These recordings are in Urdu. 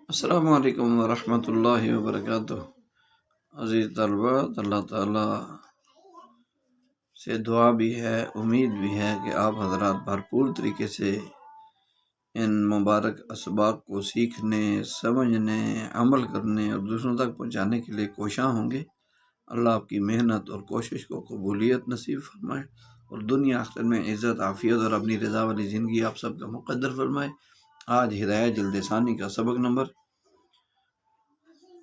السلام علیکم ورحمۃ اللہ وبرکاتہ۔ عزیز طلبہ، اللہ تعالیٰ سے دعا بھی ہے، امید بھی ہے کہ آپ حضرات بھرپور طریقے سے ان مبارک اسباق کو سیکھنے، سمجھنے، عمل کرنے اور دوسروں تک پہنچانے کے لیے کوشاں ہوں گے۔ اللہ آپ کی محنت اور کوشش کو قبولیت نصیب فرمائے اور دنیا آخرت میں عزت، عافیت اور اپنی رضا والی زندگی آپ سب کا مقدر فرمائے۔ آج ہدایہ جلد ثانی کا سبق نمبر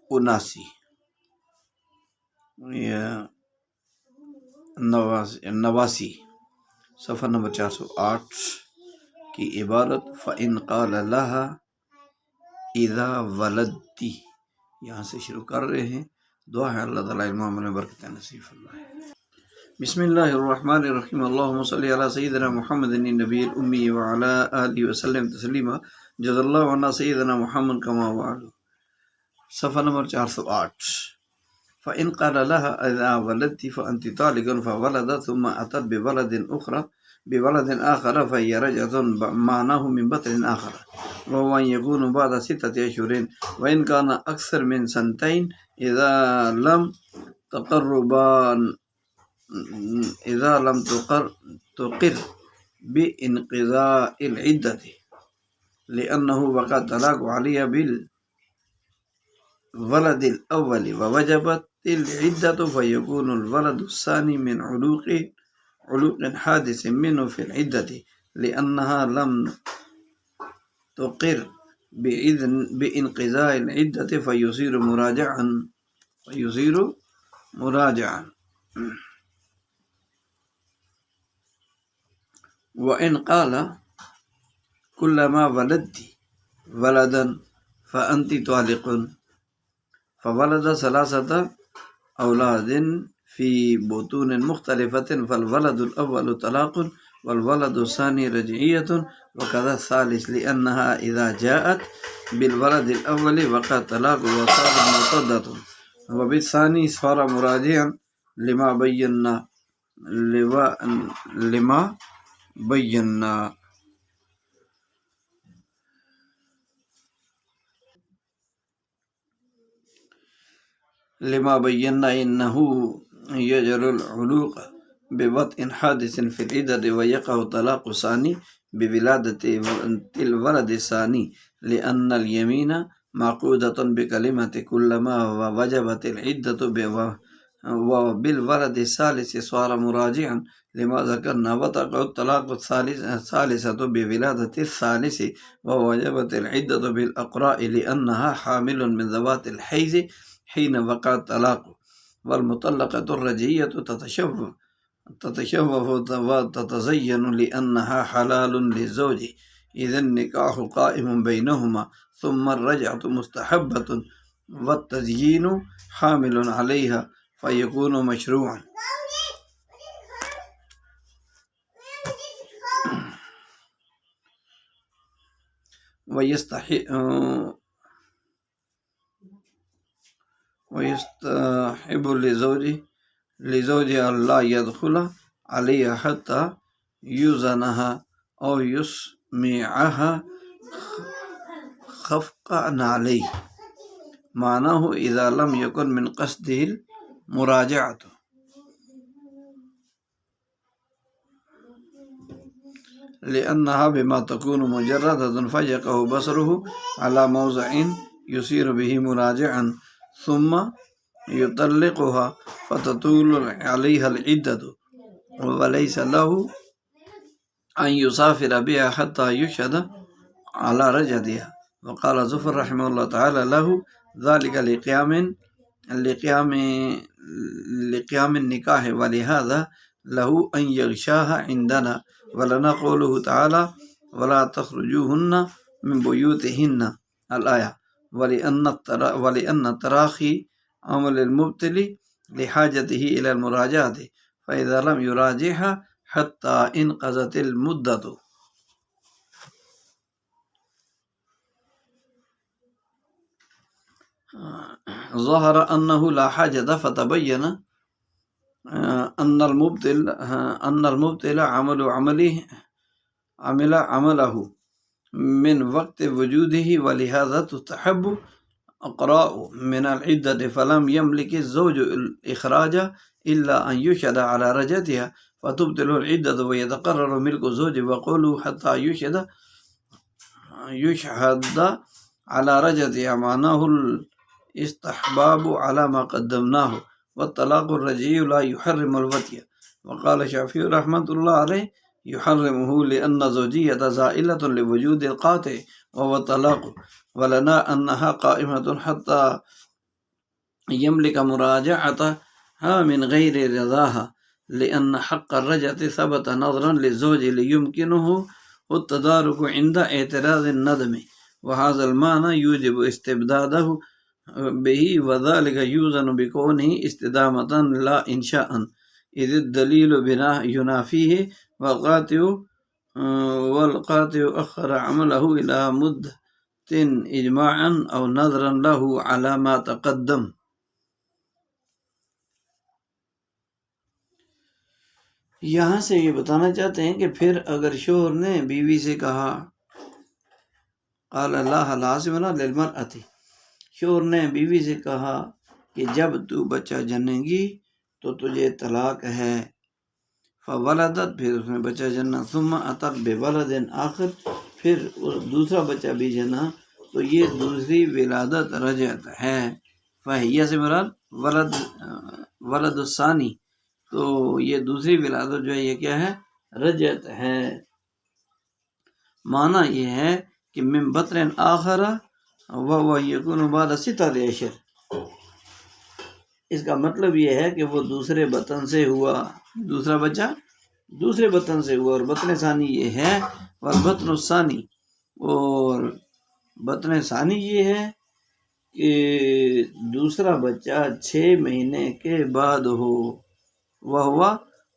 79 89 صفحہ نمبر 408 کی عبارت فَإِنْ قَالَ لَهَا إِذَا وَلَدْتِ، یہاں سے شروع کر رہے ہیں۔ دعا ہے اللہ تعالیٰ علم میں برکت نصیب فرمائے۔ بسم اللہ الرحمن الرحیم، اللہم صلی علی سیدنا محمد النبی الامی وعلی آلہ وسلم تسلیما، جزا اللہ عنا سیدنا محمد کما وعلو۔ صفحہ نمبر 408 فَإِنْ قَالَ لَهَا إِذَا وَلَدْتِ فَأَنْتِ طَالِقٌ فَوَلَدَتْ ثُمَّ أَتَتْ بِوَلَدٍ آخَرَ فَهِيَ رَجْعَةٌ مَعْنَاهُ مِنْ بَطْنٍ آخَرَ وَهُوَ أَنْ يَكُونَ بَعْدَ 6 أشهر وَإِنْ كَانَ أَكْثَرَ مِنْ 2 إذا لم تقر بانقضاء العدة لأنه وقع الطلاق عليها بالولد الأول ووجبت العدة فيكون الولد الثاني من علوق حادث منه في العدة لأنها لم تقر بانقضاء العدة فيصير مراجعا وإن قال كلما ولدت ولدا فأنت طالق فولد 3 أولاد في بطون مختلفة فالولد الأول طلاق والولد الثاني رجعية وكذا الثالث لأنها إذا جاءت بالولد الأول وقع طلاق وصار مرتدة وبالثاني صار مراجعا لما بينا إنه يجر العلوق بوطء حادث في العدة ويقع الطلاق الثاني بولادة الولد الثاني لأن اليمين معقودة بكلمة كلما ووجبت العدة وبالولد الثالث صار مراجعا لما ذكرنا وتقع الطلاق الثالثة بولادة الثالث ووجبت العدة بالأقراء لأنها حامل من ذوات الحيز حين وقع الطلاق والمطلقة الرجعية تتشوف وتتزين لأنها حلال للزوج إذا النكاح قائم بينهما ثم الرجعة مستحبة والتزيين حامل عليها فيكون مشروعا ويستحب لزوجها لا يدخل عليها حتى يؤذنها أو يسمعها خفقا عليه معناه إذا لم يكن من قصده المراجعة لأنها بما تكون مجردة فيقع بصره على موضع يصير به مراجعا ثم يطلقها فتطول عليها العدة وليس له أن يسافر بها حتى يشهد على رجعتها وقال زفر رحمه الله تعالى له ذلك لقيام النكاح ولهذا له أن يغشاها عندنا ولنا قوله تعالى ولا تخرجوهن من بيوتهن الآية ولأن تراخي عمل المبتل لحاجته إلى المراجعة فإذا لم يراجعها حتى انقضت المدة ظهر أنه لا حاجة فتبين أن المبتل عمل عمله من وقت وجوده ولهذا تستحب اقراء من العدة فلم يملك الزوج الإخراج إلا أن يشهد على رجعتها فتبطل العدة ويتقرر ملك الزوج وقوله حتى يشهد على رجعتها معناه الاستحباب على ما قدمناه والطلاق الرجعي لا يحرم الوطي وقال الشافعي رحمة الله عليه يحرمه لأن زوجية زائلة لوجود القاطع وهو الطلاق ولنا أنها قائمة حتى يملك مراجعتها من غير رضاها لأن حق الرجعة ثبت نظرا للزوج ليمكنه التدارك عند اعتراض الندم وهذا المعنى يوجب استبداده به وذلك يوزن بكونه استدامة لا إنشاء إذ الدليل ينافيه والقاطع أخر عمله إلى مدة إجماعا أو نظرا له على ما تقدم. یہاں سے یہ بتانا چاہتے ہیں کہ پھر اگر شوہر نے بیوی سے کہا قال اللہ لازمنا للمرأة، شوہر نے بیوی سے کہا کہ جب تو بچہ جنے گی تو تجھے طلاق ہے، فولدت، پھر اس نے بچہ جنا، ثم اتت بولد آخر، پھر دوسرا بچہ بھی جنا، تو یہ دوسری ولادت رجعت ہے. فہیہ سے مراد ولد الثانی، تو یہ دوسری ولادت جو ہے یہ کیا ہے؟ رجعت ہے. معنی یہ ہے کہ من بطن آخر وهو يكون بعد 6 اشہر، اس کا مطلب یہ ہے کہ وہ دوسرے بطن سے ہوا، دوسرا بچہ دوسرے بطن سے ہوا، اور بطن ثانی یہ ہے، والبطن الثانی، اور بطن ثانی یہ ہے کہ دوسرا بچہ 6 مہینے کے بعد ہو، وهو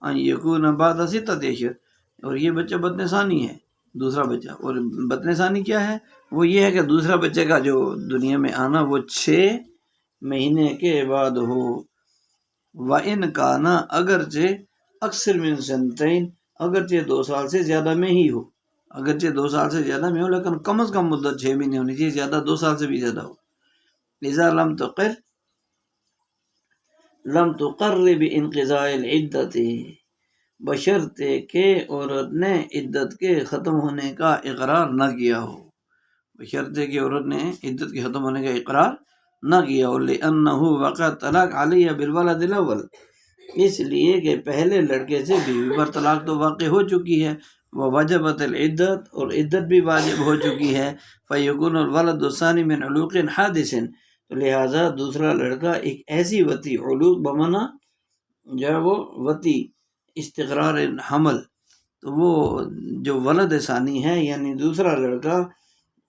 ان يكون بعد 6 اشہر، اور یہ بچہ بطن ثانی ہے، دوسرا بچہ. اور بطن ثانی کیا ہے؟ وہ یہ ہے کہ دوسرا بچے کا جو دنیا میں آنا وہ 6 مہینے کے بعد ہو. وَإِنْ كَانَ، اگرچہ اکثر من سنتین، اگرچہ 2 سال سے زیادہ میں ہی ہو، اگرچہ 2 سال سے زیادہ میں ہو لیکن کم از کم مدت 6 مہینے ہونی چاہیے، زیادہ 2 سال سے بھی زیادہ ہو. لذا لم تقر بانقضاء العدت، بشرطے کہ عورت نے عدت کے ختم ہونے کا اقرار نہ کیا ہو، بشرطے کہ عورت نے عدت کے ختم ہونے کا اقرار نہ کیا ہو. لأنه وقع طلاق علیہ بالولد الاول، اس لیے کہ پہلے لڑکے سے بیوی پر طلاق تو واقع ہو چکی ہے، ووجبت العدت، اور عدت بھی واجب ہو چکی ہے. فیکون الولد الثانی من علوق حادث، تو لہٰذا دوسرا لڑکا ایک ایسی وطی، علوق بمانا جو ہے وہ وطی استقرار حمل، تو وہ جو ولد ثانی ہے یعنی دوسرا لڑکا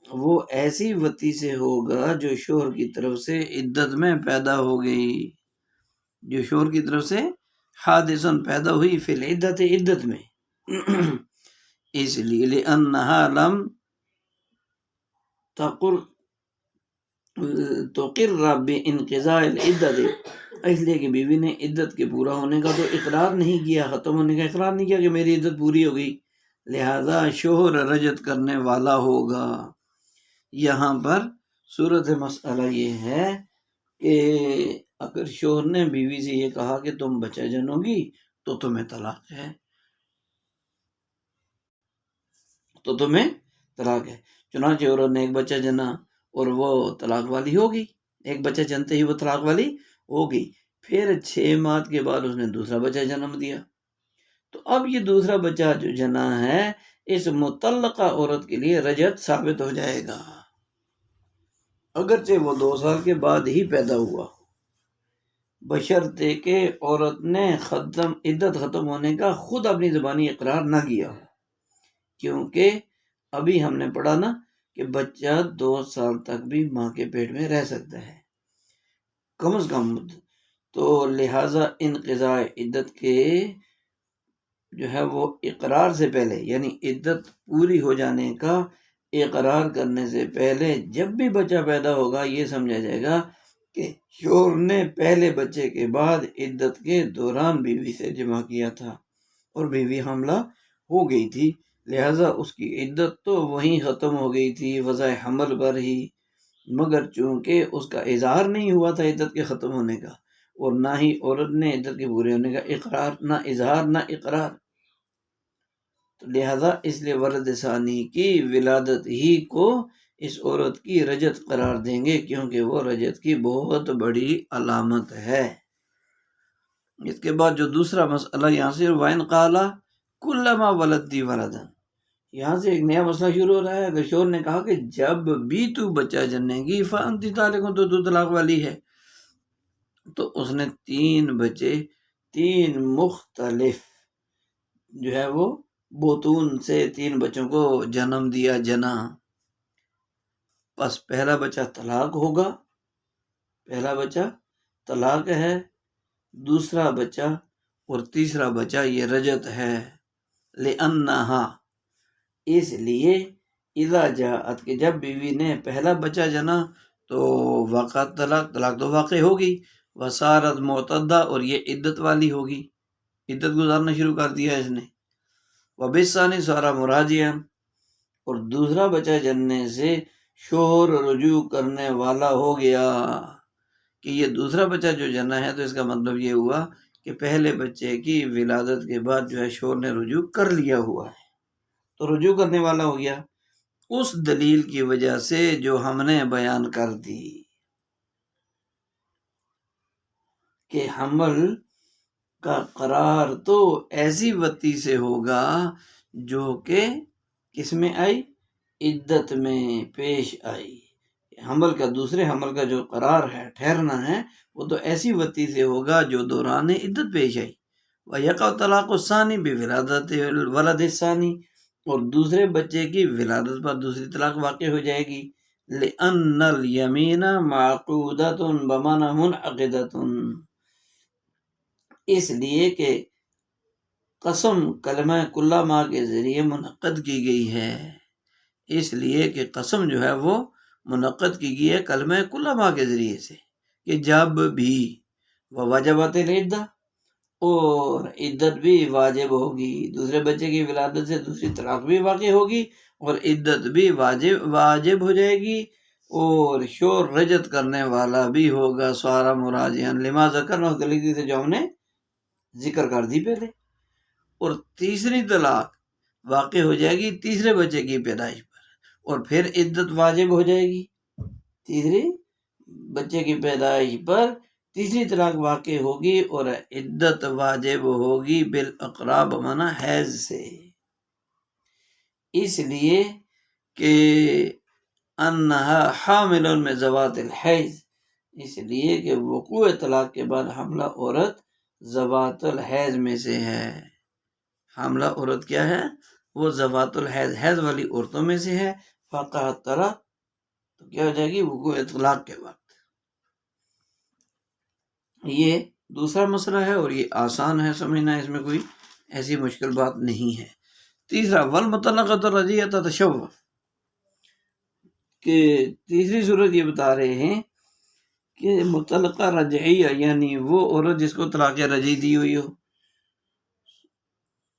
وہ ایسی وطی سے ہوگا جو شوہر کی طرف سے عدت میں پیدا ہو گئی، جو شوہر کی طرف سے حادثن پیدا ہوئی فی العدت، عدت میں. اس لیے لأنہا لم تقر بانقضاء العدت، اس لیے کہ بیوی نے عدت کے پورا ہونے کا تو اقرار نہیں کیا، ختم ہونے کا اقرار نہیں کیا کہ میری عدت پوری ہو گئی، لہذا شوہر رجعت کرنے والا ہوگا. یہاں پر صورت مسئلہ یہ ہے کہ اگر شوہر نے بیوی سے یہ کہا کہ تم بچہ جنو گی تو تمہیں طلاق ہے، تو تمہیں طلاق ہے. چنانچہ عورت نے ایک بچہ جنا اور وہ طلاق والی ہوگی، ایک بچہ جنتے ہی وہ طلاق والی ہوگی. پھر 6 ماہ کے بعد اس نے دوسرا بچہ جنم دیا، تو اب یہ دوسرا بچہ جو جنا ہے اس مطلقہ عورت کے لیے رجعت ثابت ہو جائے گا، اگرچہ وہ 2 سال کے بعد ہی پیدا ہوا، بشرطے کہ عورت نے عدت ختم ہونے کا خود اپنی زبانی اقرار نہ کیا ہو. کیونکہ ابھی ہم نے پڑھا نا کہ بچہ 2 سال تک بھی ماں کے پیٹ میں رہ سکتا ہے کم از کم مدت، تو لہٰذا انقضاء عدت کے جو ہے وہ اقرار سے پہلے، یعنی عدت پوری ہو جانے کا اقرار کرنے سے پہلے جب بھی بچہ پیدا ہوگا یہ سمجھا جائے گا کہ شوہر نے پہلے بچے کے بعد عدت کے دوران بیوی سے جمع کیا تھا اور بیوی حاملہ ہو گئی تھی، لہذا اس کی عدت تو وہیں ختم ہو گئی تھی وضع حمل پر ہی، مگر چونکہ اس کا اظہار نہیں ہوا تھا عدت کے ختم ہونے کا، اور نہ ہی عورت نے عدت کے پورے ہونے کا اقرار، نہ اظہار نہ اقرار، تو لہذا اس لیے ولد ثانی کی ولادت ہی کو اس عورت کی رجت قرار دیں گے، کیونکہ وہ رجت کی بہت بڑی علامت ہے۔ اس کے بعد جو دوسرا مسئلہ یہاں سے وَإِنْ قَالَ كُلَّمَا وَلَدْتِ وَلَدًا، یہاں سے ایک نیا مسئلہ شروع ہو رہا ہے۔ اگر شوہر نے کہا کہ جب بھی تو بچہ جننے گی فَأَنْتِ طَالِقٌ، تو طلاق والی ہے، تو اس نے 3 بچے 3 مختلف جو ہے وہ بطون سے 3 بچوں کو جنم دیا، جنا، پس پہلا بچہ طلاق ہوگا، پہلا بچہ طلاق ہے، دوسرا بچہ اور تیسرا بچہ یہ رجت ہے، لِأَنَّهَا، اس لیے اذا جاءت، کہ جب بیوی نے پہلا بچہ جنا تو واقع طلاق تو واقع ہوگی، وصارت معتدہ، اور یہ عدت والی ہوگی، عدت گزارنا شروع کر دیا اس نے، وبالثانی صار مراجعا، اور دوسرا بچہ جننے سے شوہر رجوع کرنے والا ہو گیا، کہ یہ دوسرا بچہ جو جنا ہے تو اس کا مطلب یہ ہوا کہ پہلے بچے کی ولادت کے بعد جو ہے شوہر نے رجوع کر لیا ہوا ہے، تو رجوع کرنے والا ہو گیا اس دلیل کی وجہ سے جو ہم نے بیان کر دی کہ حمل کا قرار تو ایسی وتی سے ہوگا جو کہ کس میں آئی، عدت میں پیش آئی، حمل کا دوسرے حمل کا جو قرار ہے، ٹھہرنا ہے، وہ تو ایسی وتی سے ہوگا جو دوران عدت پیش آئی، وَيَقَعُ طَلَاقُ الثَّانِي بِوِلَادَةِ الْوَلَدِ الثَّانِي، اور دوسرے بچے کی ولادت پر دوسری طلاق واقع ہو جائے گی، لِأَنَّ الْيَمِينَ مَعْقُودَةٌ بِمَعْنَى مُنْعَقِدَةٌ، اس لیے کہ قسم کلمہ کلمہ کے ذریعے منعقد کی گئی ہے، اس لیے کہ قسم جو ہے وہ منعقد کی گئی ہے کلمہ کلمہ کے ذریعے سے، کہ جب بھی وجبت العدہ، اور عدت بھی واجب ہوگی، دوسرے بچے کی ولادت سے دوسری طلاق بھی واقع ہوگی اور عدت بھی واجب ہو جائے گی، اور شوہر رجت کرنے والا بھی ہوگا، سوارا مراجعن لما ذکرنا، اس دلیل سے جو ہم نے ذکر کر دی پہلے، اور تیسری طلاق واقع ہو جائے گی تیسرے بچے کی پیدائش پر، اور پھر عدت واجب ہو جائے گی، تیسری بچے کی پیدائش پر تیسری طلاق واقع ہوگی اور عدت واجب ہوگی بالاقراب معنی حیض سے، اس لیے کہ انہا حامل میں ذوات الحیض، اس لیے کہ وقوع طلاق کے بعد حاملہ عورت ذوات الحیض میں سے ہے، حاملہ عورت کیا ہے، وہ ذوات الحیض، حیض والی عورتوں میں سے ہے، فقہ طلاق، تو کیا ہو جائے گی، وقوع طلاق کے وقت۔ یہ دوسرا مسئلہ ہے اور یہ آسان ہے سمجھنا، اس میں کوئی ایسی مشکل بات نہیں ہے۔ تیسرا والمطلقۃ الرجعیہ تتشوف، کہ تیسری صورت یہ بتا رہے ہیں کہ مطلقہ رجعیہ یعنی وہ عورت جس کو طلاق رجعی دی ہوئی ہو،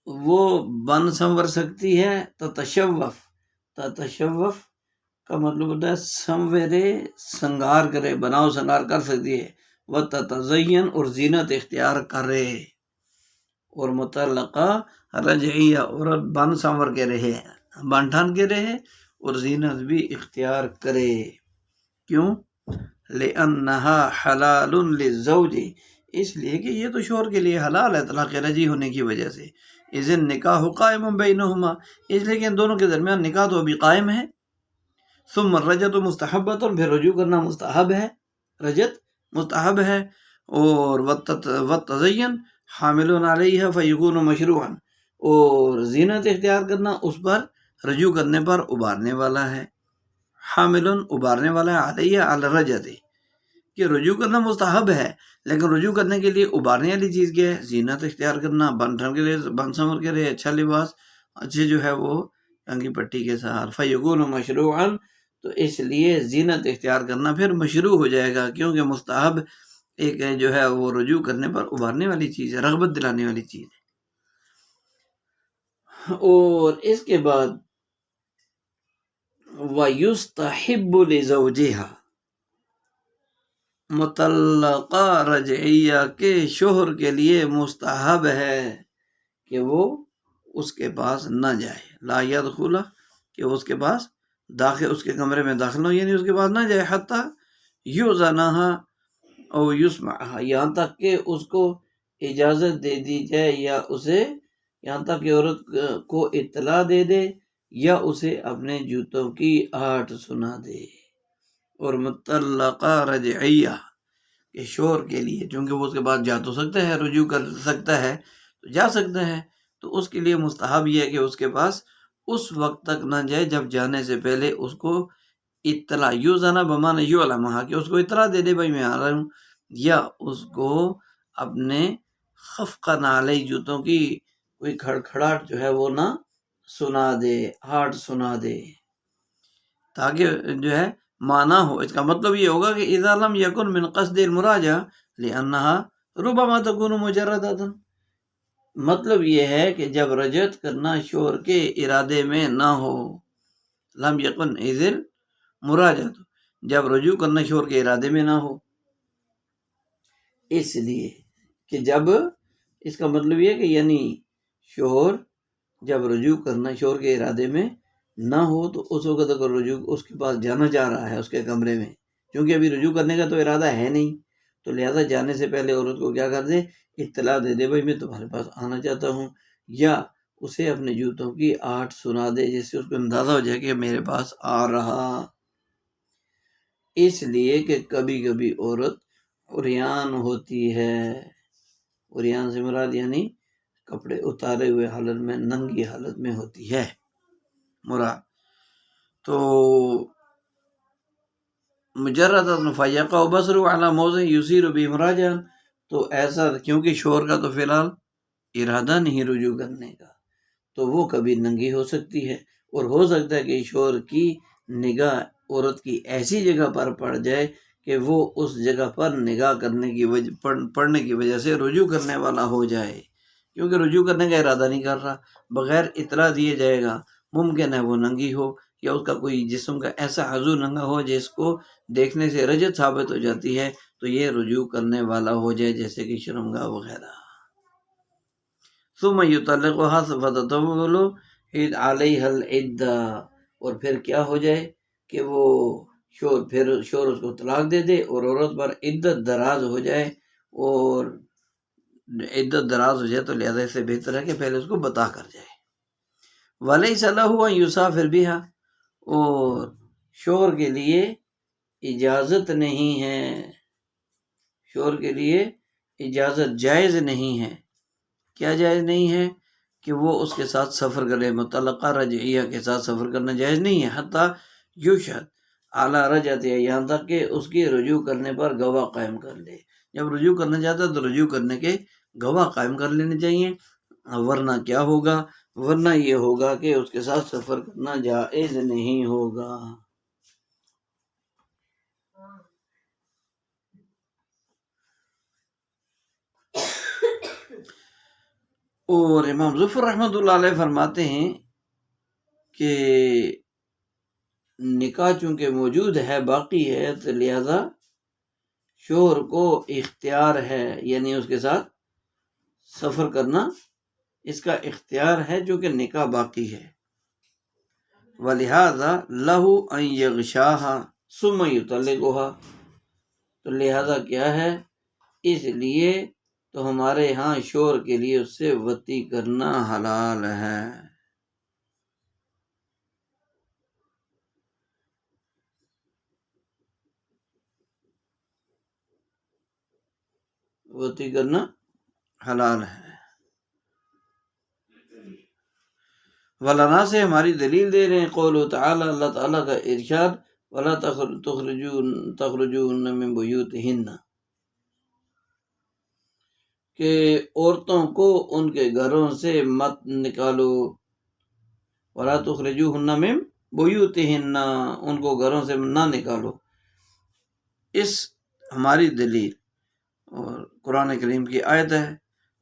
وہ بن سنور سکتی ہے، تتشوف کا مطلب ہوتا ہے سنورے، سنگار کرے، بناؤ سنگار کر سکتی ہے، وتتزین، اور زینت اختیار کرے، اور مطلقہ رجعیہ عورت بن سنور کے رہے، بن ٹھن کے رہے اور زینت بھی اختیار کرے، کیوں، لأنہا حلال للزوج، اس لیے کہ یہ تو شوہر کے لیے حلال ہے طلاق رجعی ہونے کی وجہ سے، اذن نکاح قائم بینہما، اس لیے کہ ان دونوں کے درمیان نکاح تو ابھی قائم ہے، ثم الرجعۃ مستحبۃ، پھر رجوع کرنا مستحب ہے، رجعت مستحب ہے، اور والتزین حامل علیہ فیکون مشروعا، اور زینت اختیار کرنا اس پر رجوع کرنے پر ابارنے والا ہے، حامل ابارنے والا ہے، علیہ علی الرجعۃ، کہ رجوع کرنا مستحب ہے لیکن رجوع کرنے کے لیے ابارنے والی چیز کیا ہے، زینت اختیار کرنا، بن ٹھن کے لیے، بن سنور کے لیے اچھا لباس، اچھے جو ہے وہ کنگھی پٹی کے ساتھ، فیکون مشروعا، تو اس لیے زینت اختیار کرنا پھر مشروع ہو جائے گا، کیونکہ مستحب ایک جو ہے وہ رجوع کرنے پر ابھارنے والی چیز ہے، رغبت دلانے والی چیز ہے۔ اور اس کے بعد وَيُسْتَحِبُّ لِزَوْجِهَا، مطلقہ رجعیہ کے شوہر کے لیے مستحب ہے کہ وہ اس کے پاس نہ جائے، لا يدخل، کہ اس کے پاس داخل، اس کے کمرے میں داخل ہو، یعنی اس کے پاس نہ جائے، حتی یؤذنہا او یسمعہا، یہاں تک کہ اس کو اجازت دے دی جائے، یا اسے یہاں تک کہ عورت کو اطلاع دے دے، یا اسے اپنے جوتوں کی آہٹ سنا دے۔ اور مطلقہ رجعیہ کہ شوہر کے لیے، چونکہ وہ اس کے بعد جا تو سکتا ہے، رجوع کر سکتا ہے، تو جا سکتا ہے، تو اس کے لیے مستحب یہ ہے کہ اس کے پاس اس وقت تک نہ جائے جب جانے سے پہلے اس کو اطلاع، یوزنا بمعنی یعلمہا، کہ اس کو اطلاع دے دے بھائی میں آ رہا ہوں، یا اس کو اپنے خفقہ نعلی جوتوں کی کوئی کھڑکھڑاہٹ جو ہے وہ نہ سنا دے، ہارٹ سنا دے، تاکہ جو ہے معنی ہو۔ اس کا مطلب یہ ہوگا کہ اذا لم یکن من قصد المراجعہ لانہا ربما تکون مجردۃ، مطلب یہ ہے کہ جب رجعت کرنا شوہر کے ارادے میں نہ ہو، لم یکن اذ المراجعہ، جب رجوع کرنا شوہر کے ارادے میں نہ ہو، اس لیے کہ جب، اس کا مطلب یہ ہے کہ یعنی شوہر جب رجوع کرنا شوہر کے ارادے میں نہ ہو، تو اس وقت اگر رجوع اس کے پاس جانا چاہ رہا ہے اس کے کمرے میں، کیونکہ ابھی رجوع کرنے کا تو ارادہ ہے نہیں، تو لہذا جانے سے پہلے عورت کو کیا کر دے، اطلاع دے دے بھائی میں تمہارے پاس آنا چاہتا ہوں، یا اسے اپنے جوتوں کی آہٹ سنا دے جس سے اس کو اندازہ ہو جائے کہ میرے پاس آ رہا۔ اس لیے کہ کبھی کبھی عورت عریان ہوتی ہے، عریان سے مراد یعنی کپڑے اتارے ہوئے حالت میں، ننگی حالت میں ہوتی ہے مراد، تو مجرد فیقع بصر علی موضع یصیر بامراجعہ، تو ایسا کیونکہ شوہر کا تو فی الحال ارادہ نہیں رجوع کرنے کا، تو وہ کبھی ننگی ہو سکتی ہے، اور ہو سکتا ہے کہ شوہر کی نگاہ عورت کی ایسی جگہ پر پڑ جائے کہ وہ اس جگہ پر نگاہ کرنے کی وجہ پڑنے کی وجہ سے رجوع کرنے والا ہو جائے، کیونکہ رجوع کرنے کا ارادہ نہیں کر رہا، بغیر اطلاع دیے جائے گا، ممکن ہے وہ ننگی ہو، یا اس کا کوئی جسم کا ایسا عضو ننگا ہو جس کو دیکھنے سے رجعت ثابت ہو جاتی ہے، تو یہ رجوع کرنے والا ہو جائے، جیسے کہ شرمگاہ وغیرہ۔ ثم یطلقها فتطول علیہ العدہ، اور پھر کیا ہو جائے کہ وہ شوہر اس کو طلاق دے دے، اور عورت پر عدت دراز ہو جائے، اور عدت دراز ہو جائے تو لہذا اس سے بہتر ہے کہ پہلے اس کو بتا کر جائے۔ وَلَيْسَ لَهُ أَن يُسَافِرَ بِهَا، اور شوہر کے لیے اجازت نہیں ہے، شوہر کے لیے اجازت جائز نہیں ہے، کیا جائز نہیں ہے کہ وہ اس کے ساتھ سفر کرے، مطلقہ رجعیہ کے ساتھ سفر کرنا جائز نہیں ہے، حتی یشہد اعلیٰ رجعتہ، یہاں تک کہ اس کی رجوع کرنے پر گواہ قائم کر لے، جب رجوع کرنا چاہتا ہے تو رجوع کرنے کے گواہ قائم کر لینے چاہیے، ورنہ کیا ہوگا، ورنہ یہ ہوگا کہ اس کے ساتھ سفر کرنا جائز نہیں ہوگا۔ اور امام ظفر رحمۃ اللہ علیہ فرماتے ہیں کہ نکاح چونکہ موجود ہے، باقی ہے، تو لہذا شوہر کو اختیار ہے، یعنی اس کے ساتھ سفر کرنا اس کا اختیار ہے، جو کہ نکاح باقی ہے۔ وَلِهَذَا لَهُ أَن يَغْشَاهَا ثُمَّ يُطَلِّقُهَا، تو لہذا کیا ہے، اس لیے تو ہمارے ہاں شوہر کے لیے اس سے وطی کرنا حلال ہے۔ وطی کرنا حلال ہے۔ ولانا سے ہماری دلیل دے رہے ہیں، قول تعالی، اللہ تعالیٰ کا ارشاد، وَلَا تَخْرُجُوهُنَّ مِن بُيُوتِهِنَّ، کہ عورتوں کو ان کے گھروں سے مت نکالو، وَلَا تُخْرِجُوهُنَّ مِن بُيُوتِهِنَّ، ان کو گھروں سے نہ نکالو، اس ہماری دلیل اور قرآن کریم کی آیت ہے۔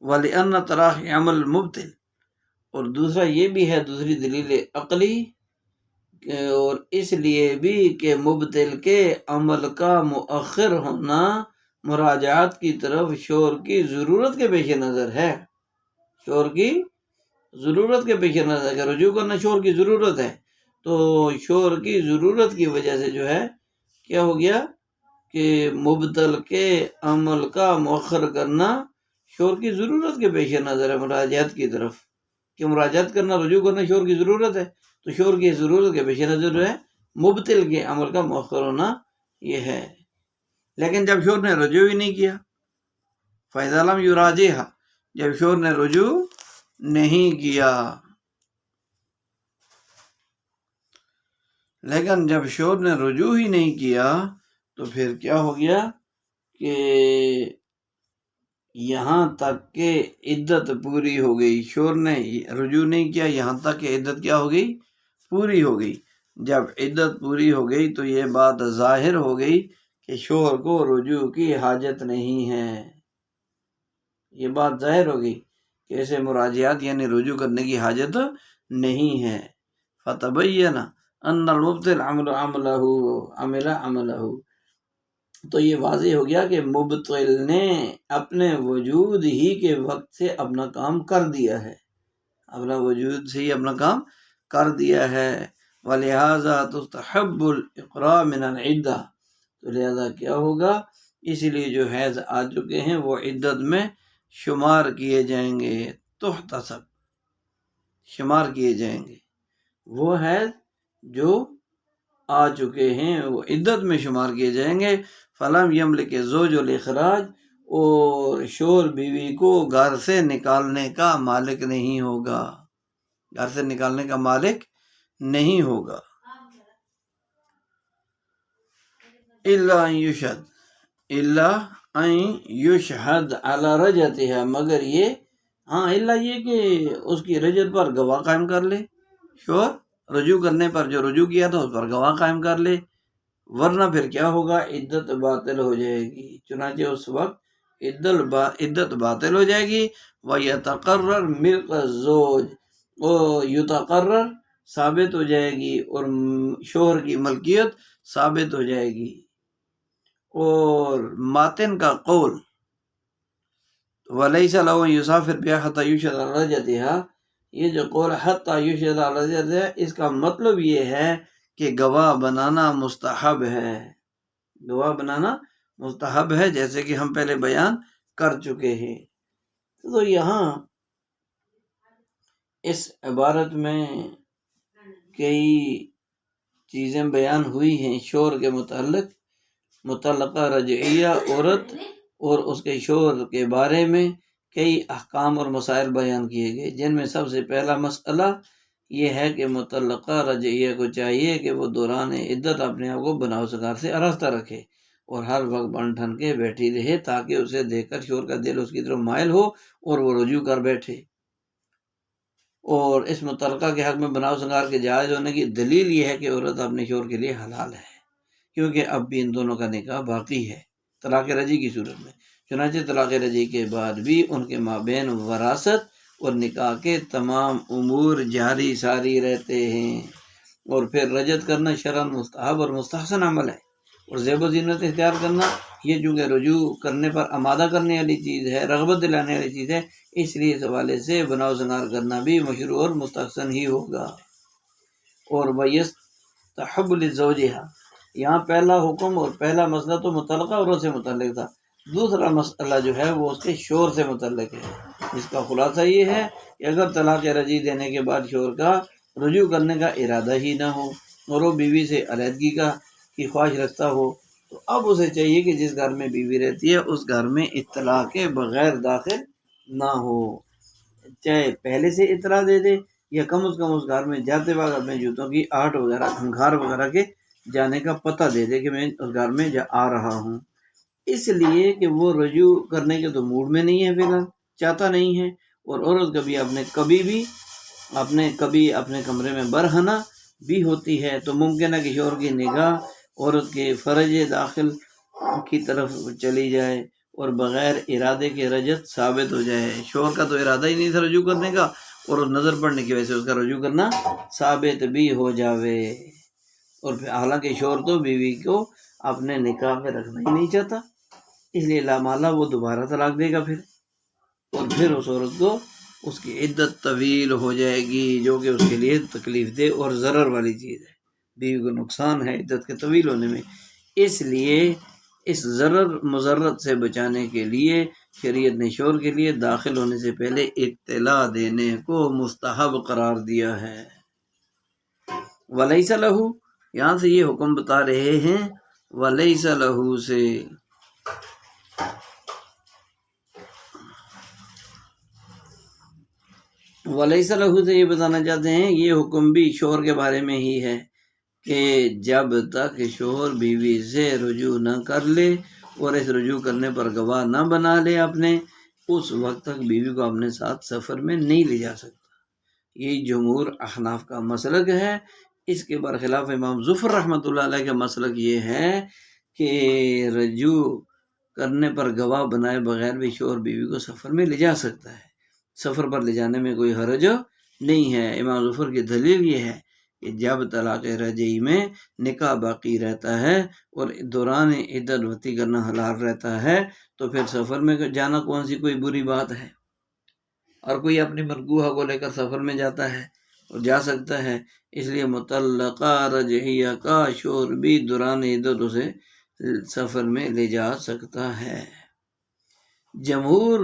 وَلِأَنَّ تَرَاخِي عَمَلٌ مُبْطِلٌ، اور دوسرا یہ بھی ہے، دوسری دلیل عقلی، اور اس لیے بھی کہ مبتل کے عمل کا مؤخر ہونا مراجعات کی طرف شور کی ضرورت کے پیش نظر ہے، شور کی ضرورت کے پیش نظر ہے، رجوع کرنا شور کی ضرورت ہے، تو شور کی ضرورت کی وجہ سے جو ہے کیا ہو گیا کہ مبتل کے عمل کا مؤخر کرنا شور کی ضرورت کے پیش نظر ہے مراجعات کی طرف، کہ مراجعات کرنا، رجوع کرنا شور کی ضرورت ہے، تو شور کی ضرورت کے پیش نظر جو ہے مبتل کے عمل کا مؤخر ہونا یہ ہے۔ لیکن جب شور نے رجوع ہی نہیں کیا، فَإِذَا لَمْ يُرَاجِعْهَا، جب شور نے رجوع نہیں کیا، لیکن جب شور نے رجوع ہی نہیں کیا تو پھر کیا ہو گیا کہ یہاں تک کہ عدت پوری ہو گئی، شور نے رجوع نہیں کیا یہاں تک کہ عدت کیا ہو گئی، پوری ہو گئی۔ جب عدت پوری ہو گئی تو یہ بات ظاہر ہو گئی کہ شور کو رجوع کی حاجت نہیں ہے، یہ بات ظاہر ہو گئی کہ ایسے مراجعات یعنی رجوع کرنے کی حاجت نہیں ہے۔ فَتَبَيَّنَ أَنَّ الْمُبْطِلَ عَمِلَ عَمَلَهُ، تو یہ واضح ہو گیا کہ مبطل نے اپنے وجود ہی کے وقت سے اپنا کام کر دیا ہے، اپنا وجود سے ہی اپنا کام کر دیا ہے۔ وَلِهَذَا تُسْتَحَبُّ الْإِقْرَاءُ مِنَ الْعِدَّةِ، تو لہذا کیا ہوگا، اس لیے جو حیض آ چکے ہیں وہ عدت میں شمار کیے جائیں گے، تحتسب، شمار کیے جائیں گے، وہ حیض جو آ چکے ہیں وہ عدت میں شمار کیے جائیں گے۔ فَلَمْ يَمْلِكِ الزَّوْجُ الْإِخْرَاجَ، اور شور بیوی کو گھر سے نکالنے کا مالک نہیں ہوگا، گھر سے نکالنے کا مالک نہیں ہوگا۔ إِلَّا أَن يُشْهَدَ، إِلَّا أَن يُشْهَدَ عَلَى رَجَتِهَا، مگر یہ اللہ یہ کہ اس کی رجت پر گواہ قائم کر لے، شور رجوع کرنے پر جو رجوع کیا تھا اس پر گواہ قائم کر لے، ورنہ پھر کیا ہوگا، عدت باطل ہو جائے گی، چنانچہ اس وقت عدت باطل ہو جائے گی۔ وَيَتَقَرَّرْ مِلْكَ الزَّوْجِ، اور یتقرر ثابت ہو جائے گی، اور شوہر کی ملکیت ثابت ہو جائے گی۔ اور ماتن کا قول وَلَيْسَ لَهُ أَن يُسَافِرَ بِهَا حَتَّى يُشْهَدَ عَلَى رَجَتِهَا، یہ جو قول حَتَّى يُشْهَدَ عَلَى رَجَتِهَا، اس کا مطلب یہ ہے کہ گواہ بنانا مستحب ہے، گواہ بنانا مستحب ہے، جیسے کہ ہم پہلے بیان کر چکے ہیں۔ تو یہاں اس عبارت میں کئی چیزیں بیان ہوئی ہیں شور کے متعلق، مطلقہ رجعیہ عورت اور اس کے شور کے بارے میں کئی احکام اور مسائل بیان کیے گئے، جن میں سب سے پہلا مسئلہ یہ ہے کہ مطلقہ رجعیہ کو چاہیے کہ وہ دوران عدت اپنے آپ کو بناؤ سگار سے آراستہ رکھے اور ہر وقت بن ٹھن کے بیٹھی رہے، تاکہ اسے دیکھ کر شور کا دل اس کی طرف مائل ہو اور وہ رجوع کر بیٹھے۔ اور اس متعلقہ کے حق میں بناؤ سنگار کے جائز ہونے کی دلیل یہ ہے کہ عورت اپنے شور کے لیے حلال ہے، کیونکہ اب بھی ان دونوں کا نکاح باقی ہے طلاق رجعی کی صورت میں، چنانچہ طلاق رجعی کے بعد بھی ان کے مابین وراثت اور نکاح کے تمام امور جاری ساری رہتے ہیں۔ اور پھر رجعت کرنا شرعاً مستحب اور مستحسن عمل ہے، اور زیب و زینت اختیار کرنا یہ چونکہ رجوع کرنے پر آمادہ کرنے والی چیز ہے، رغبت دلانے والی چیز ہے، اس لیے اس حوالے سے بناؤ سنگار کرنا بھی مشروع اور مستحسن ہی ہوگا۔ اور وَيَسْتَحَبُّ لِزَوْجِهَا، یہاں پہلا حکم اور پہلا مسئلہ تو متعلقہ عورت سے متعلق تھا، دوسرا مسئلہ جو ہے وہ اس کے شور سے متعلق ہے، جس کا خلاصہ یہ ہے کہ اگر طلاق رجعی دینے کے بعد شور کا رجوع کرنے کا ارادہ ہی نہ ہو اور وہ بیوی سے علیحدگی کی خواہش رکھتا ہو، تو اب اسے چاہیے کہ جس گھر میں بیوی رہتی ہے اس گھر میں اطلاع کے بغیر داخل نہ ہو، چاہے پہلے سے اطلاع دے دے یا کم از کم اس گھر میں جاتے وقت اپنے جوتوں کی آہٹ وغیرہ کھنگھار وغیرہ کے جانے کا پتہ دے دے کہ میں اس گھر میں آ رہا ہوں، اس لیے کہ وہ رجوع کرنے کے تو موڈ میں نہیں ہے، فی الحال چاہتا نہیں ہے، اور عورت کبھی اپنے کمرے میں برہنہ بھی ہوتی ہے، تو ممکن ہے کہ شوہر کی نگاہ عورت کے فرج داخل کی طرف چلی جائے اور بغیر ارادے کے رجعت ثابت ہو جائے۔ شوہر کا تو ارادہ ہی نہیں تھا رجوع کرنے کا، اور نظر پڑنے کی وجہ سے اس کا رجوع کرنا ثابت بھی ہو جاوے، اور پھر حالانکہ شوہر تو بیوی کو اپنے نکاح میں رکھنا ہی نہیں چاہتا، اس لیے لامالا وہ دوبارہ طلاق دے گا پھر، اور پھر اس عورت کو اس کی عدت طویل ہو جائے گی، جو کہ اس کے لیے تکلیف دہ اور ضرر والی چیز ہے، بیوی کو نقصان ہے عدت کے طویل ہونے میں۔ اس لیے اس ضرر مضرت سے بچانے کے لیے شریعت نے شوہر کے لیے داخل ہونے سے پہلے اطلاع دینے کو مستحب قرار دیا ہے۔ وَلَيْسَ لَهُ، یہاں سے یہ حکم بتا رہے ہیں وَلَيْسَ لَهُ سے، وَلَيْسَ لَهُ سے یہ بتانا چاہتے ہیں یہ حکم بھی شوہر کے بارے میں ہی ہے کہ جب تک شوہر بیوی سے رجوع نہ کر لے اور اس رجوع کرنے پر گواہ نہ بنا لے اپنے، اس وقت تک بیوی کو اپنے ساتھ سفر میں نہیں لے جا سکتا۔ یہ جمہور احناف کا مسلک ہے۔ اس کے برخلاف امام ظفر رحمۃ اللہ علیہ کا مسلک یہ ہے کہ رجوع کرنے پر گواہ بنائے بغیر بھی شوہر بیوی کو سفر میں لے جا سکتا ہے، سفر پر لے جانے میں کوئی حرج نہیں ہے۔ امام ظفر کی دلیل یہ ہے کہ جب طلاق رجعی میں نکاح باقی رہتا ہے اور دوران عدت وطی کرنا حلال رہتا ہے تو پھر سفر میں جانا کون سی کوئی بری بات ہے، اور کوئی اپنی مرگوحہ کو لے کر سفر میں جاتا ہے اور جا سکتا ہے۔ اس لیے مطلقہ رجعیہ کا شوہر بھی دوران عدت اسے سفر میں لے جا سکتا ہے۔ جمہور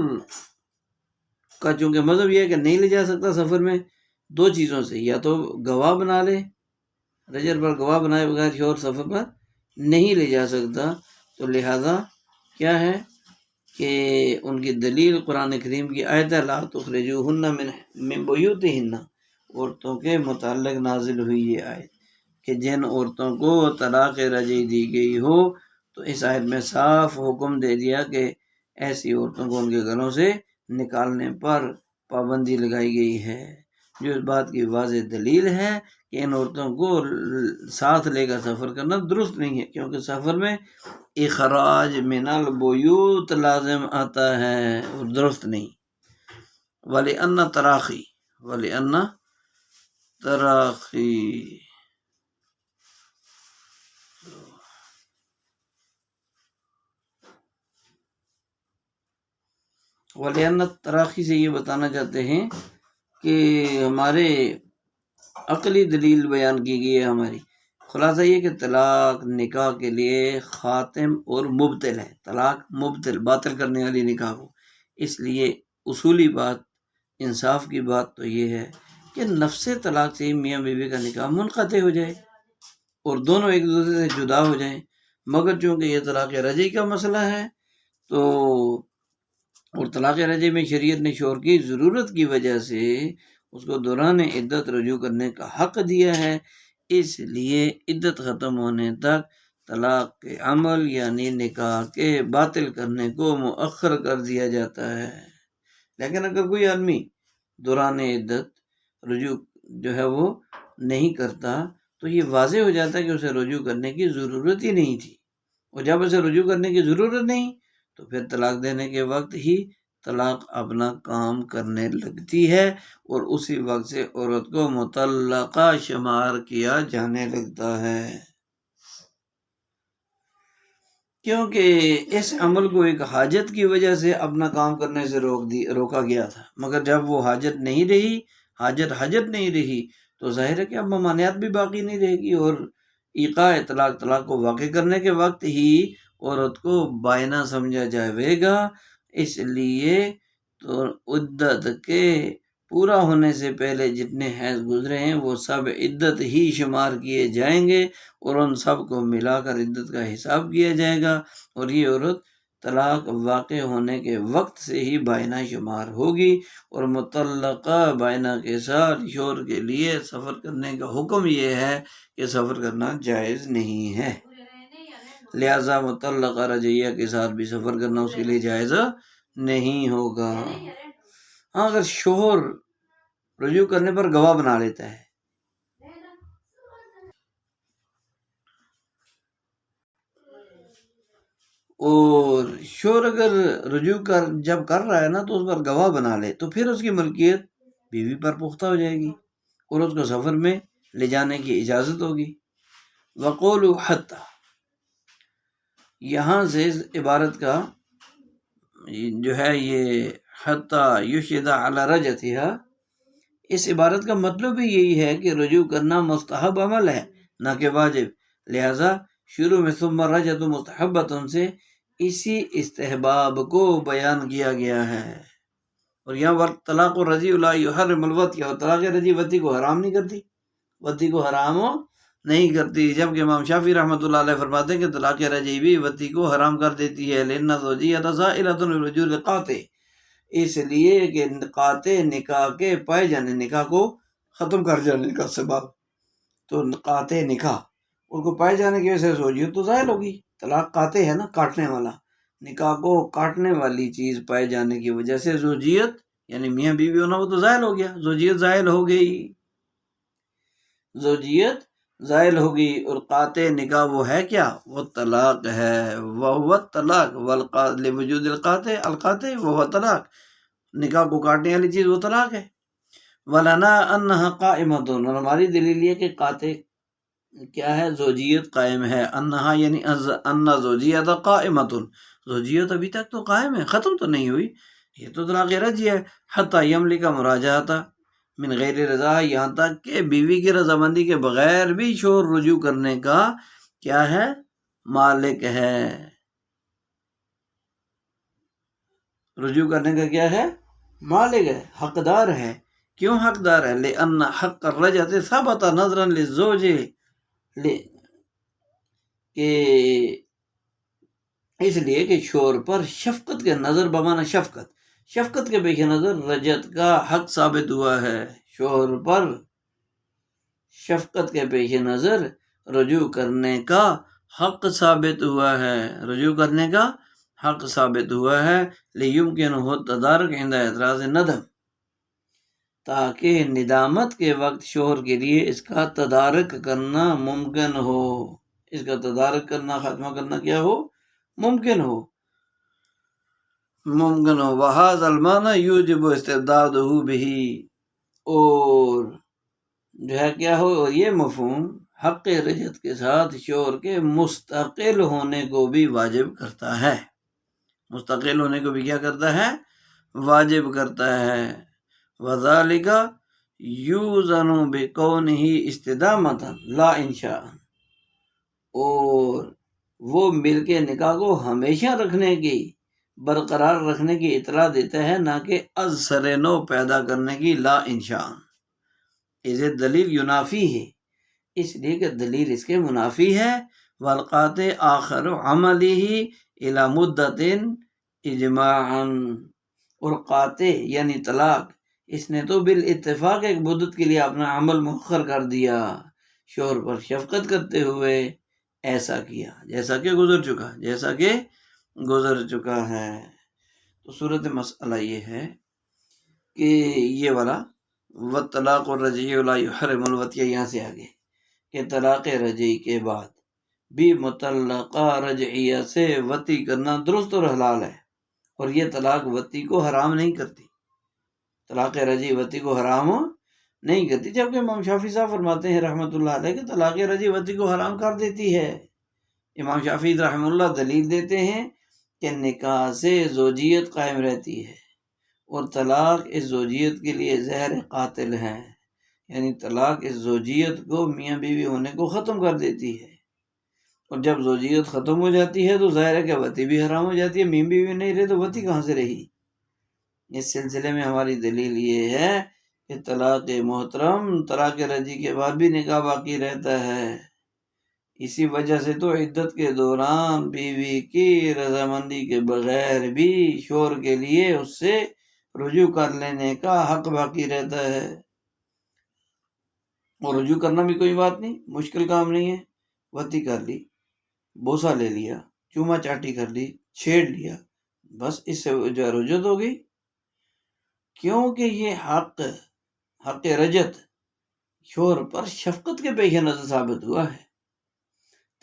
کا چونکہ مذہب یہ ہے کہ نہیں لے جا سکتا سفر میں، دو چیزوں سے، یا تو گواہ بنا لے، رجر پر گواہ بنائے بغیر شوہر سفر پر نہیں لے جا سکتا، تو لہذا کیا ہے کہ ان کی دلیل قرآن کریم کی آیت لا تخرجوہن من بیوتہن، عورتوں کے متعلق نازل ہوئی یہ آیت کہ جن عورتوں کو طلاق رجعی دی گئی ہو، تو اس آیت میں صاف حکم دے دیا کہ ایسی عورتوں کو ان کے گھروں سے نکالنے پر پابندی لگائی گئی ہے، جو اس بات کی واضح دلیل ہے کہ ان عورتوں کو ساتھ لے کر سفر کرنا درست نہیں ہے، کیونکہ سفر میں اخراج من البیوت لازم آتا ہے اور درست نہیں۔ وَلِأَنَّ تراخی سے یہ بتانا چاہتے ہیں کہ ہمارے عقلی دلیل بیان کی گئی ہے ہماری، خلاصہ یہ کہ طلاق نکاح کے لیے خاتم اور مبطل ہے، طلاق مبطل باطل کرنے والی نکاح کو، اس لیے اصولی بات انصاف کی بات تو یہ ہے کہ نفس طلاق سے میاں بیوی کا نکاح منقطع ہو جائے اور دونوں ایک دوسرے سے جدا ہو جائیں، مگر چونکہ یہ طلاق رجعی کا مسئلہ ہے تو اور طلاق رجعی میں شریعت نے شوہر کی ضرورت کی وجہ سے اس کو دوران عدت رجوع کرنے کا حق دیا ہے، اس لیے عدت ختم ہونے تک طلاق کے عمل یعنی نکاح کے باطل کرنے کو مؤخر کر دیا جاتا ہے۔ لیکن اگر کوئی آدمی دوران عدت رجوع جو ہے وہ نہیں کرتا تو یہ واضح ہو جاتا ہے کہ اسے رجوع کرنے کی ضرورت ہی نہیں تھی، اور جب اسے رجوع کرنے کی ضرورت نہیں تو پھر طلاق دینے کے وقت ہی طلاق اپنا کام کرنے لگتی ہے اور اسی وقت سے عورت کو مطلقہ شمار کیا جانے لگتا ہے، کیونکہ اس عمل کو ایک حاجت کی وجہ سے اپنا کام کرنے سے روکا گیا تھا، مگر جب وہ حاجت نہیں رہی، حاجت نہیں رہی تو ظاہر ہے کہ اب ممانعت بھی باقی نہیں رہے گی، اور ایقاع طلاق کو واقع کرنے کے وقت ہی عورت کو بائنا سمجھا جائے گا۔ اس لیے تو عدت کے پورا ہونے سے پہلے جتنے حیض گزرے ہیں وہ سب عدت ہی شمار کیے جائیں گے اور ان سب کو ملا کر عدت کا حساب کیا جائے گا، اور یہ عورت طلاق واقع ہونے کے وقت سے ہی بائنا شمار ہوگی، اور مطلقہ بائنا کے ساتھ شوہر کے لیے سفر کرنے کا حکم یہ ہے کہ سفر کرنا جائز نہیں ہے، لہذا مطلقہ رجعیہ کے ساتھ بھی سفر کرنا اس کے لیے جائز نہیں ہوگا۔ ہاں اگر شوہر رجوع کرنے پر گواہ بنا لیتا ہے اور شوہر اگر رجوع جب کر رہا ہے نا تو اس پر گواہ بنا لے تو پھر اس کی ملکیت بیوی پر پختہ ہو جائے گی اور اس کو سفر میں لے جانے کی اجازت ہوگی۔ وقولوا حتی، یہاں سے عبارت کا جو ہے یہ حتی یشہد علی رجعتہا، اس عبارت کا مطلب بھی یہی ہے کہ رجوع کرنا مستحب عمل ہے نہ کہ واجب، لہذا شروع میں ثم الرجعۃ مستحبۃ سے اسی استحباب کو بیان کیا گیا ہے۔ اور یہاں طلاق الرجیع لا یحرم الوطی، اور طلاق رجیع وطی کو حرام نہیں کرتی، وطی کو حرام نہیں کرتی، جبکہ امام شافعی رحمۃ اللہ علیہ فرماتے ہیں کہ طلاق رجیع بھی وطی کو حرام کر دیتی ہے، لأن الزوجیۃ زائلۃ برجوع القاطع، اس لیے کہ قاطع نکاح کے پائے جانے، نکاح کو ختم کر جانے کا سبب، تو قاطع نکاح ان کو پائے جانے کی وجہ سے زوجیت تو زائل ہوگی۔ طلاق قاطع ہے نا، کاٹنے والا، نکاح کو کاٹنے والی چیز پائے جانے کی وجہ سے زوجیت یعنی میاں بیوی ہونا وہ تو زائل ہو گیا، زوجیت زائل ہو گئی، زوجیت زائل ہوگی۔ اور قاطع نکاح وہ ہے کیا؟ وہ طلاق ہے، وہ طلاق لوجود القاطع، القاطع وہ طلاق، نکاح کو کاٹنے والی چیز وہ طلاق ہے۔ ولنا انہا قائمۃ، اور ہماری دلیل یہ کہ قاطع کیا ہے؟ زوجیت قائم ہے، انہا یعنی ان زوجیت قائمۃ، زوجیت ابھی تک تو قائم ہے، ختم تو نہیں ہوئی، یہ تو طلاق رجعی ہے۔ حتی یملک مراجعۃ من غیر رضا، یہاں تک کہ بیوی کی رضامندی کے بغیر بھی شوہر رجوع کرنے کا کیا ہے؟ مالک ہے، رجوع کرنے کا کیا ہے؟ مالک ہے، حقدار ہے۔ کیوں حقدار ہے؟ لأن حق الرجعۃ ثبت نظرا للزوج، کہ اس لیے کہ شوہر پر شفقت کے نظر بمانا شفقت، شفقت کے پیش نظر رجعت کا حق ثابت ہوا ہے، شوہر پر شفقت کے پیش نظر رجوع کرنے کا حق ثابت ہوا ہے، رجوع کرنے کا حق ثابت ہوا ہے۔ لیمکنہ التدارک عند اعتراض الندم، تاکہ ندامت کے وقت شوہر کے لیے اس کا تدارک کرنا ممکن ہو، اس کا تدارک کرنا، خاتمہ کرنا کیا ہو؟ ممکن ہو، ممکن ہو۔ وہذا المعنی یوجب استبدادہ بہ، اور جو ہے کیا ہو؟ یہ مفہوم حق رجعت کے ساتھ شوہر کے مستقل ہونے کو بھی واجب کرتا ہے، مستقل ہونے کو بھی کیا کرتا ہے؟ واجب کرتا ہے۔ وذالک یوزن بکونہ استدامۃ لا انشاء، اور وہ مل کے نکاح کو ہمیشہ رکھنے کی، برقرار رکھنے کی اطلاع دیتا ہے، نہ کہ از سر نو پیدا کرنے کی، لا انشاء۔ اسے دلیل ینافی ہے، اس لیے کہ دلیل اس کے منافی ہے۔ والقاطع آخر عملہ الی مدت اجماعا، اور قاطع یعنی طلاق، اس نے تو بالاتفاق ایک مدت کے لیے اپنا عمل مؤخر کر دیا، شوہر پر شفقت کرتے ہوئے ایسا کیا جیسا کہ گزر چکا، جیسا کہ گزر چکا ہے۔ تو صورت مسئلہ یہ ہے کہ یہ والا والطلاق الرجعی لا یحرم الوطی، یہاں سے آگے کہ طلاق رجعی کے بعد بھی مطلقہ رجعیہ سے وطی کرنا درست اور حلال ہے، اور یہ طلاق وطی کو حرام نہیں کرتی، طلاق رجعی وطی کو حرام نہیں کرتی، جبکہ امام شافعی صاحب فرماتے ہیں رحمۃ اللہ علیہ کہ طلاق رجعی وطی کو حرام کر دیتی ہے۔ امام شافعی رحمہ اللہ دلیل دیتے ہیں کہ نکاح سے زوجیت قائم رہتی ہے، اور طلاق اس زوجیت کے لیے زہر قاتل ہے، یعنی طلاق اس زوجیت کو، میاں بیوی ہونے کو ختم کر دیتی ہے، اور جب زوجیت ختم ہو جاتی ہے تو ظاہر ہے کہ وطی بھی حرام ہو جاتی ہے، میاں بیوی نہیں رہے تو وطی کہاں سے رہی؟ اس سلسلے میں ہماری دلیل یہ ہے کہ طلاق محترم، طلاق رجعی کے بعد بھی نکاح باقی رہتا ہے، اسی وجہ سے تو عدت کے دوران بیوی کی رضامندی کے بغیر بھی شوہر کے لیے اس سے رجوع کر لینے کا حق باقی رہتا ہے، اور رجوع کرنا بھی کوئی بات نہیں، مشکل کام نہیں ہے، وطی کر لی، بوسہ لے لیا، چوما چاٹی کر لی، چھیڑ لیا، بس اس سے جو رجعت ہو گئی، کیونکہ یہ حق رجعت شوہر پر شفقت کے پیش نظر ثابت ہوا ہے،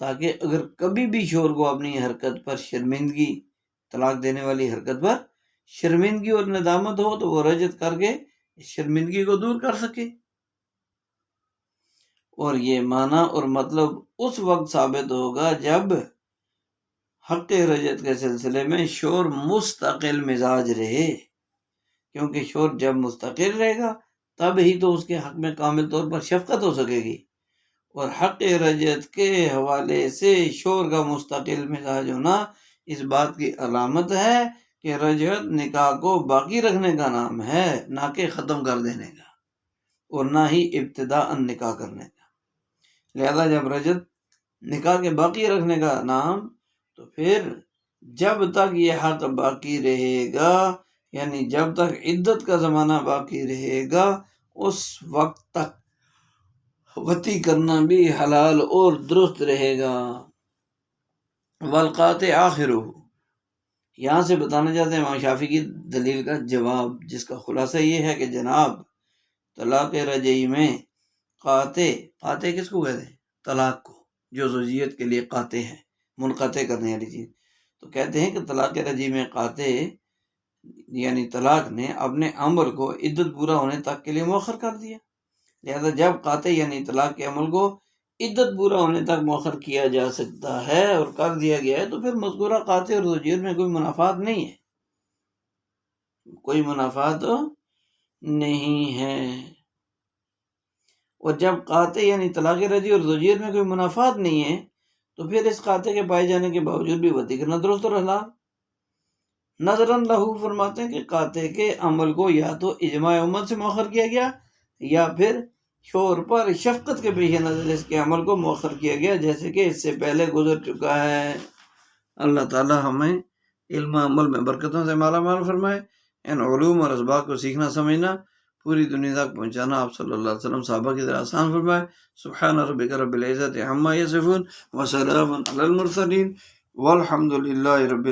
تاکہ اگر کبھی بھی شوہر کو اپنی حرکت پر شرمندگی، طلاق دینے والی حرکت پر شرمندگی اور ندامت ہو تو وہ رجعت کر کے شرمندگی کو دور کر سکے۔ اور یہ معنی اور مطلب اس وقت ثابت ہوگا جب حق رجعت کے سلسلے میں شور مستقل مزاج رہے، کیونکہ شور جب مستقل رہے گا تب ہی تو اس کے حق میں کامل طور پر شفقت ہو سکے گی، اور حق رجعت کے حوالے سے شور کا مستقل مزاج ہونا اس بات کی علامت ہے کہ رجعت نکاح کو باقی رکھنے کا نام ہے، نہ کہ ختم کر دینے کا، اور نہ ہی ابتداء نکاح کرنے کا۔ لہذا جب رجعت نکاح کے باقی رکھنے کا نام، تو پھر جب تک یہ حق باقی رہے گا، یعنی جب تک عدت کا زمانہ باقی رہے گا، اس وقت تک وطی کرنا بھی حلال اور درست رہے گا۔ والقاطع آخرہ، یہاں سے بتانا چاہتے ہیں امام شافعی کی دلیل کا جواب، جس کا خلاصہ یہ ہے کہ جناب طلاق رجعی میں قاطع کس کو کہتے ہیں؟ طلاق کو، جو زوجیت کے لیے قاطع ہے، منقطع کرنے والی چیز۔ تو کہتے ہیں کہ طلاق رجعی میں قاطع یعنی طلاق نے اپنے عمل کو عدت پورا ہونے تک کے لیے مؤخر کر دیا۔ لہذا جب قاطع یعنی طلاق کے عمل کو عدت پورا ہونے تک مؤخر کیا جا سکتا ہے اور کر دیا گیا ہے، تو پھر مذکورہ قاطع اور زوجیت میں کوئی منافات نہیں ہے، کوئی منافات نہیں ہے۔ اور جب قاطع یعنی طلاق رجعی اور زوجیت میں کوئی منافات نہیں ہے، تو پھر اس قاطع کے پائے جانے کے باوجود بھی وطی کرنا درست اور حلال۔ نظراً لہو فرماتے ہیں کہ قاطع کے عمل کو یا تو اجماع امت سے مؤخر کیا گیا، یا پھر شور پر شفقت کے پیش نظر اس کے عمل کو مؤخر کیا گیا، جیسے کہ اس سے پہلے گزر چکا ہے۔ اللہ تعالی ہمیں علم عمل میں برکتوں سے مالا مال فرمائے۔ ان علوم اور اسباق کو سیکھنا سمجھنا، پوری دنیا تک پہنچانا آپ صلی اللہ علیہ وسلم صحابہ کی طرح آسان فرمائے۔ سبحان ربک رب العزت عما یصفون وسلام علی المرسلین والحمد للہ رب